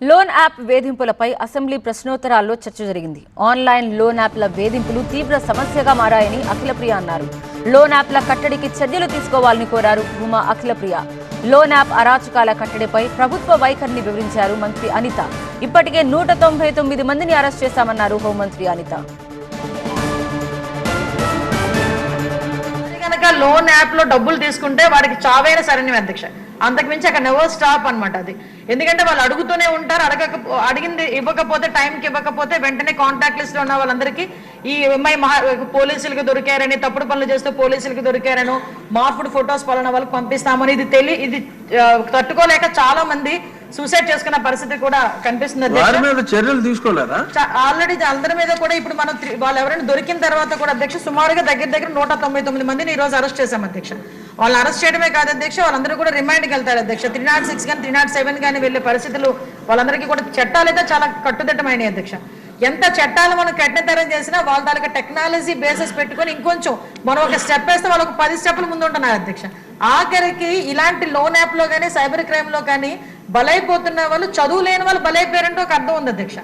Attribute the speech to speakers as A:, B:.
A: Loan app వేధింపులపై assembly ప్రశ్నోత్తరాల్లో చర్చ జరిగింది. Online loan యాప్ల వేధింపులు తీవ్ర సమస్యగా మారాయని అఖిలప్రియ అన్నారు. లోన్ యాప్ల కట్టడికి చర్యలు తీసుకోవాలని కోరారు భూమా అఖిలప్రియ. లోన్ యాప్ అరాచకాల కట్టడిపై ప్రభుత్వ వైఖరిని వివరించారు మంత్రి అనిత. ఇప్పటికే 199 మందిని అరెస్ట్ చేశామన్నారు హోంమంత్రి అనిత.
B: లోన్ యాప్ లో డబ్బులు తీసుకుంటే వాడికి చావైన సరైన అధ్యక్ష, అంతకుమించి అక్కడ నెవర్ స్టాప్ అనమాట అది. ఎందుకంటే వాళ్ళు అడుగుతూనే ఉంటారు, అడిగింది ఇవ్వకపోతే, టైంకి ఇవ్వకపోతే వెంటనే కాంటాక్ట్ లిస్ట్ లో ఉన్న వాళ్ళందరికీ ఈ ఎంఐ పోలీసులకు దొరికారని, తప్పుడు పనులు చేస్తూ పోలీసులకు దొరికారను, మార్పుడు ఫొటోస్ పలానా వాళ్ళకి పంపిస్తామని ఇది తట్టుకోలేక చాలా మంది సూసైడ్ చేసుకున్న పరిస్థితి కూడా కనిపిస్తుంది.
C: చర్యలు తీసుకోలేదా?
B: ఆల్రెడీ అందరి మీద కూడా ఇప్పుడు మనం వాళ్ళు ఎవరైనా దొరికిన తర్వాత కూడా అధ్యక్ష సుమారుగా దగ్గర 199 మందిని ఈ రోజు అరెస్ట్ చేశాం అధ్యక్ష. వాళ్ళని అరెస్ట్ చేయడమే కాదు అధ్యక్ష, వాళ్ళందరూ కూడా రిమైండ్కి వెళ్తారు అధ్యక్ష. 306 కానీ 307 కానీ వెళ్లే పరిస్థితులు వాళ్ళందరికీ కూడా చట్టాలు అయితే చాలా కట్టుదిట్టమైనవి అధ్యక్ష. ఎంత చట్టాలు మనం కఠినతరం చేసినా వాళ్ళ తాలూకా టెక్నాలజీ బేసెస్ పెట్టుకొని ఇంకొంచెం మనం ఒక స్టెప్ వేస్తే వాళ్ళకు 10 స్టెప్పులు ముందు ఉంటున్నారు అధ్యక్ష. ఆఖరికి ఇలాంటి లోన్ యాప్ లో కానీ సైబర్ క్రైమ్ లో కానీ బలైపోతున్న వాళ్ళు చదువు లేని వాళ్ళు బలైపోయారంటే ఒక అర్థం ఉంది అధ్యక్ష.